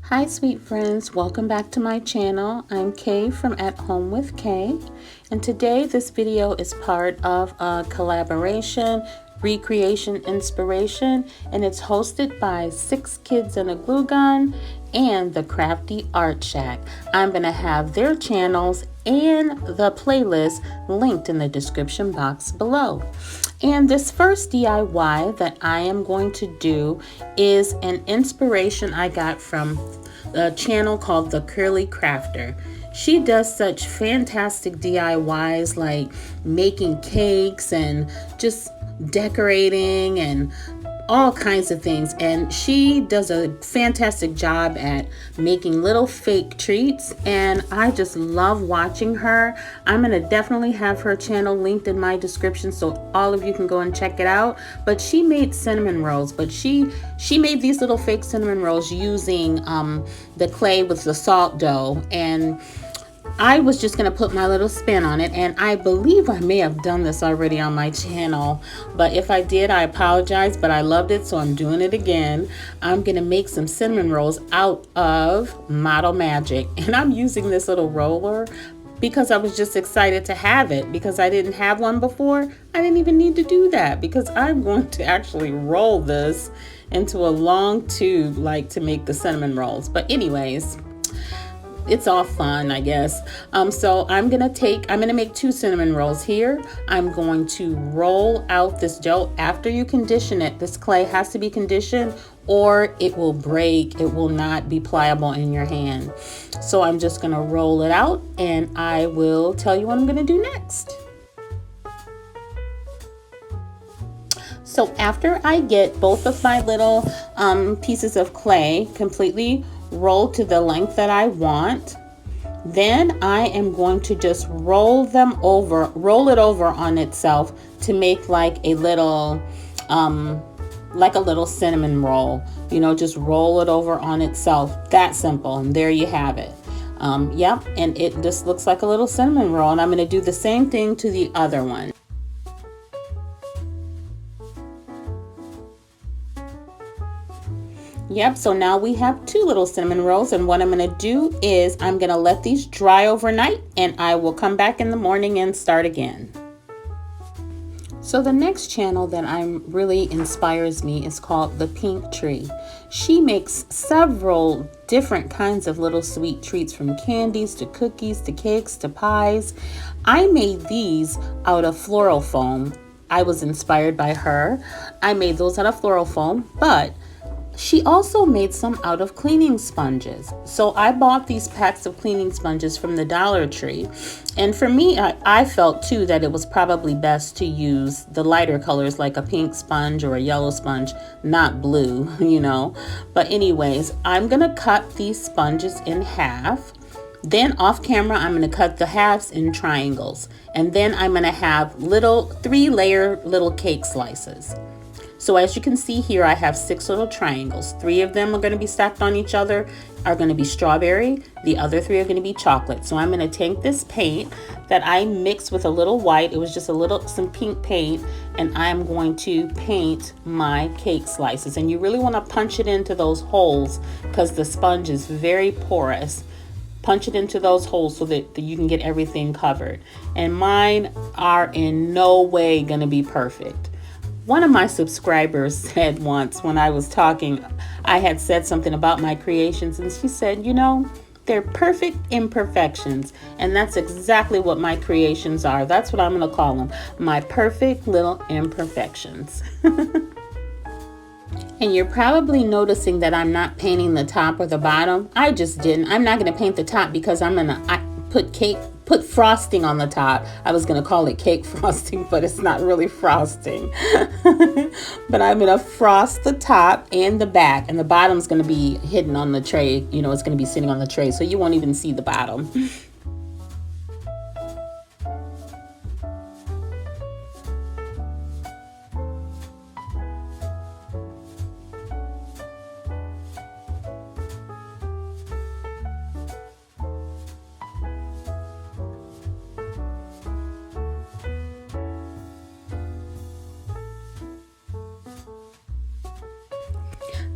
Hi sweet friends, welcome back to my channel. I'm Kay from At Home with Kay, and today this video is part of a collaboration, recreation inspiration, and it's hosted by 6 Kids and a Glue Gun and the Crafty Art Shack. I'm going to have their channels and the playlist linked in the description box below. And this first DIY that I am going to do is an inspiration I got from a channel called The Curly Crafter. She does such fantastic DIYs like making cakes and just decorating and all kinds of things, and she does a fantastic job at making little fake treats, and I just love watching her. I'm gonna definitely have her channel linked in my description so all of you can go and check it out. But she made cinnamon rolls, but she made these little fake cinnamon rolls using the clay with the salt dough, and I was just going to put my little spin on it, and I believe I may have done this already on my channel, but if I did, I apologize, but I loved it, so I'm doing it again. I'm going to make some cinnamon rolls out of Model Magic, and I'm using this little roller because I was just excited to have it because I didn't have one before. I didn't even need to do that because I'm going to actually roll this into a long tube like to make the cinnamon rolls. But anyways, it's all fun, I guess. So I'm gonna make 2 cinnamon rolls here. I'm going to roll out this dough. After you condition it, this clay has to be conditioned or it will break. It will not be pliable in your hand. So I'm just gonna roll it out and I will tell you what I'm gonna do next. So after I get both of my little pieces of clay completely rolled to the length that I want, then I am going to just roll it over on itself to make like a little cinnamon roll. You know, just roll it over on itself. That simple. And there you have it. Yep, and it just looks like a little cinnamon roll, and I'm going to do the same thing to the other one. Yep, so now we have 2 little cinnamon rolls, and what I'm going to do is I'm going to let these dry overnight and I will come back in the morning and start again. So the next channel that really inspires me is called The Pink Tree. She makes several different kinds of little sweet treats, from candies to cookies to cakes to pies. I made these out of floral foam. I was inspired by her. I made those out of floral foam, but she also made some out of cleaning sponges. So I bought these packs of cleaning sponges from the Dollar Tree. And for me, I felt too that it was probably best to use the lighter colors like a pink sponge or a yellow sponge, not blue, you know. But anyways, I'm gonna cut these sponges in half. Then off camera, I'm gonna cut the halves in triangles. And then I'm gonna have 3-layer little cake slices. So as you can see here, I have 6 little triangles. 3 of them are going to be stacked on each other, are going to be strawberry. The other 3 are going to be chocolate. So I'm going to take this paint that I mixed with a little white. It was just some pink paint, and I'm going to paint my cake slices. And you really want to punch it into those holes because the sponge is very porous. Punch it into those holes so that you can get everything covered. And mine are in no way going to be perfect. One of my subscribers said once when I was talking, I had said something about my creations, and she said, you know, they're perfect imperfections. And that's exactly what my creations are. That's what I'm going to call them, my perfect little imperfections. And you're probably noticing that I'm not painting the top or the bottom. I just didn't. I'm not going to paint the top because I'm going to put frosting on the top. I was going to call it cake frosting, but it's not really frosting. But I'm going to frost the top and the back, and the bottom's going to be hidden on the tray. You know, it's going to be sitting on the tray, so you won't even see the bottom.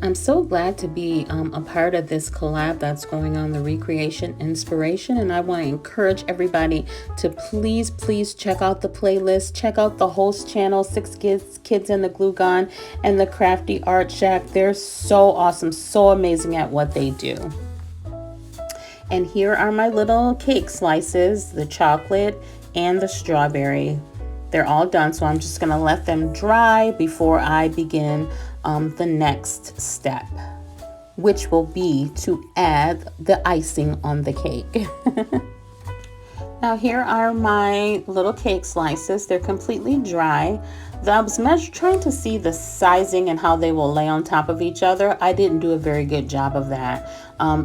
I'm so glad to be a part of this collab that's going on, the Recreation Inspiration, and I want to encourage everybody to please check out the playlist, check out the host channel, Six Kids and the Glue Gun, and the Crafty Art Shack. They're so awesome, so amazing at what they do. And here are my little cake slices, the chocolate and the strawberry. They're all done, so I'm just going to let them dry before I begin the next step, which will be to add the icing on the cake. Now here are my little cake slices. They're completely dry. I was trying to see the sizing and how they will lay on top of each other. I didn't do a very good job of that.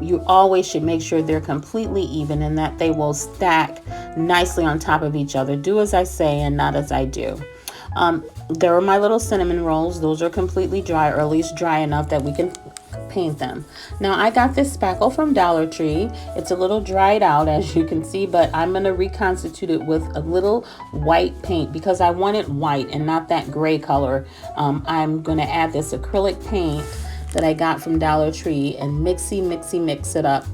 You always should make sure they're completely even and that they will stack nicely on top of each other. Do as I say and not as I do. There are my little cinnamon rolls. Those are completely dry, or at least dry enough that we can paint them. Now I got this spackle from Dollar Tree. It's a little dried out, as you can see, but I'm going to reconstitute it with a little white paint because I want it white and not that gray color. I'm going to add this acrylic paint that I got from Dollar Tree and mix it up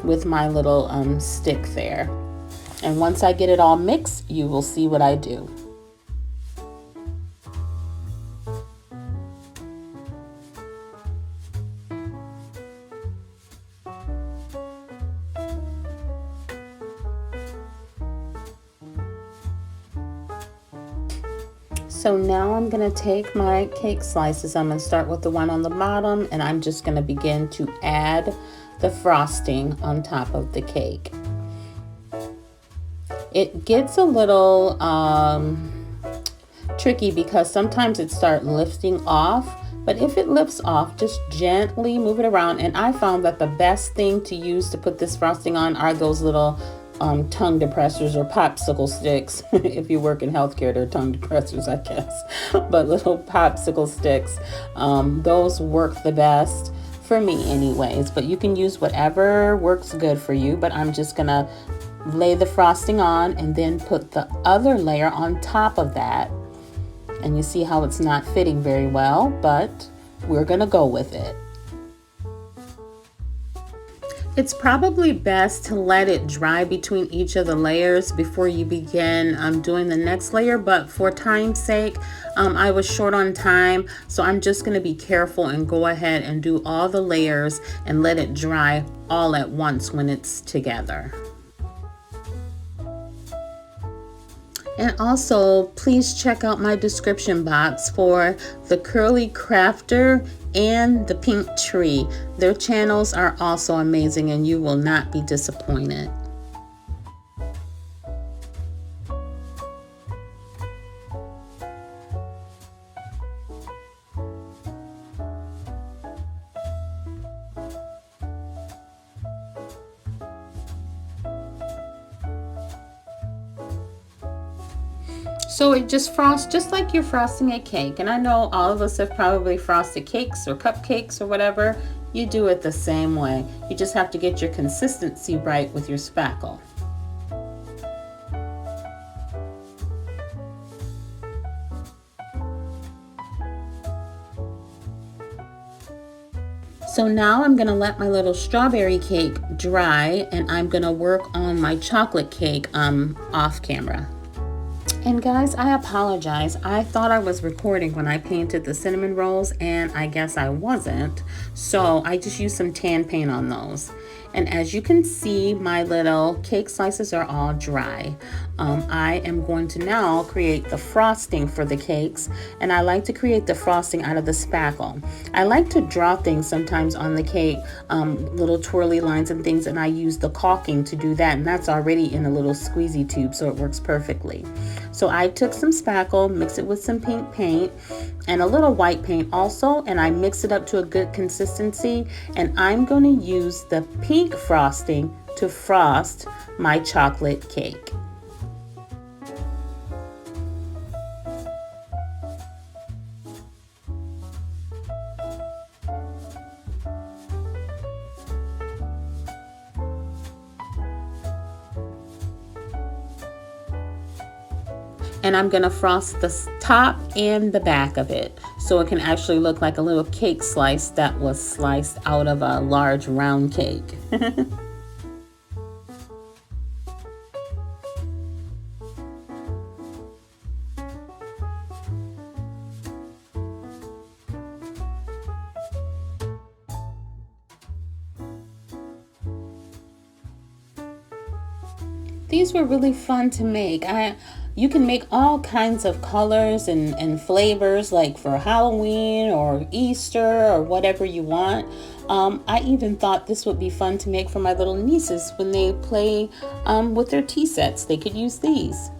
with my little stick there. And once I get it all mixed, you will see what I do. So now I'm going to take my cake slices. I'm going to start with the one on the bottom, and I'm just going to begin to add the frosting on top of the cake. It gets a little tricky because sometimes it starts lifting off, but if it lifts off, just gently move it around. And I found that the best thing to use to put this frosting on are those little tongue depressors or popsicle sticks. If you work in healthcare, they're tongue depressors, I guess, but little popsicle sticks. Those work the best for me anyways, but you can use whatever works good for you. But I'm just gonna lay the frosting on and then put the other layer on top of that. And you see how it's not fitting very well, but we're gonna go with it. It's probably best to let it dry between each of the layers before you begin doing the next layer, but for time's sake, I was short on time, so I'm just going to be careful and go ahead and do all the layers and let it dry all at once when it's together. And also, please check out my description box for the Curly Crafter and the Pink Tree. Their channels are also amazing and you will not be disappointed. So it just frosts just like you're frosting a cake. And I know all of us have probably frosted cakes or cupcakes or whatever. You do it the same way. You just have to get your consistency right with your spackle. So now I'm gonna let my little strawberry cake dry and I'm gonna work on my chocolate cake off camera. And guys, I apologize. I thought I was recording when I painted the cinnamon rolls and I guess I wasn't. So I just used some tan paint on those. And as you can see, my little cake slices are all dry. I am going to now create the frosting for the cakes, and I like to create the frosting out of the spackle. I like to draw things sometimes on the cake, little twirly lines and things, and I use the caulking to do that, and that's already in a little squeezy tube, so it works perfectly. So I took some spackle, mixed it with some pink paint, and a little white paint also, and I mixed it up to a good consistency, and I'm going to use the pink frosting to frost my chocolate cake. and I'm gonna frost the top and the back of it so it can actually look like a little cake slice that was sliced out of a large round cake. These were really fun to make. You can make all kinds of colors and flavors, like for Halloween or Easter or whatever you want. I even thought this would be fun to make for my little nieces when they play with their tea sets. They could use these.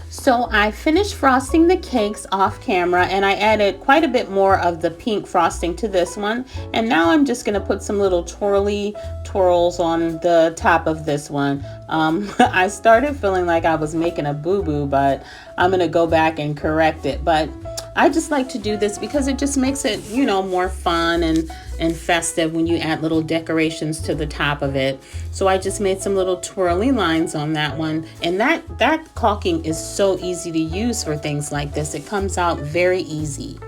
So I finished frosting the cakes off camera, and I added quite a bit more of the pink frosting to this one. And now I'm just going to put some little twirly twirls on the top of this one. I started feeling like I was making a boo-boo, but I'm going to go back and correct it. But I just like to do this because it just makes it, you know, more fun and festive when you add little decorations to the top of it. So I just made some little twirly lines on that one. And that caulking is so easy to use for things like this. It comes out very easy.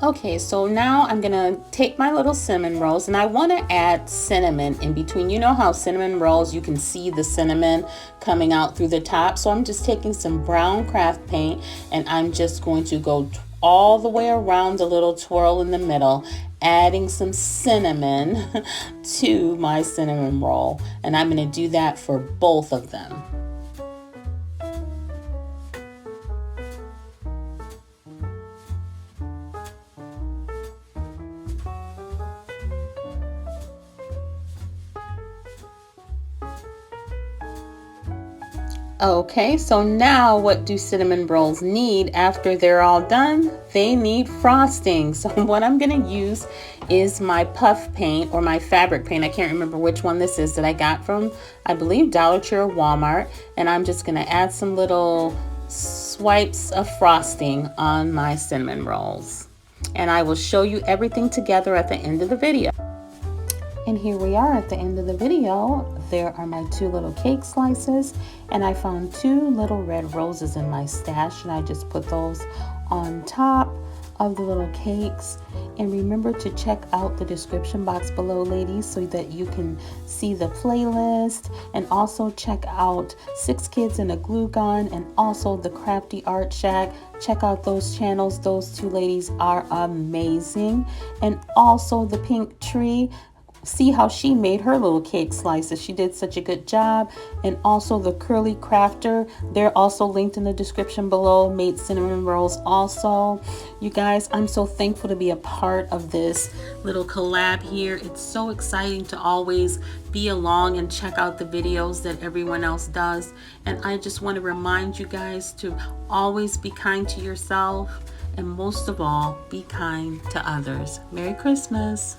Okay, so now I'm gonna take my little cinnamon rolls, and I want to add cinnamon in between. You know how cinnamon rolls, you can see the cinnamon coming out through the top. So I'm just taking some brown craft paint, and I'm just going to go all the way around the little twirl in the middle, adding some cinnamon to my cinnamon roll. And I'm gonna do that for both of them. Okay, so now what do cinnamon rolls need after they're all done? They need frosting. So what I'm going to use is my puff paint or my fabric paint. I can't remember which one this is that I got from, I believe, Dollar Tree or Walmart. And I'm just going to add some little swipes of frosting on my cinnamon rolls. And I will show you everything together at the end of the video. And here we are at the end of the video. There are my two little cake slices, and I found two little red roses in my stash, and I just put those on top of the little cakes. And remember to check out the description box below, ladies, so that you can see the playlist, and also check out 6 Kids and a Glue Gun, and also the Crafty Art Shack. Check out those channels. Those two ladies are amazing. And also the Pink Tree. See how she made her little cake slices. She did such a good job. And also the Curly Crafter. They're also linked in the description below. Made cinnamon rolls also. You guys, I'm so thankful to be a part of this little collab here. It's so exciting to always be along and check out the videos that everyone else does. And I just want to remind you guys to always be kind to yourself. And most of all, be kind to others. Merry Christmas.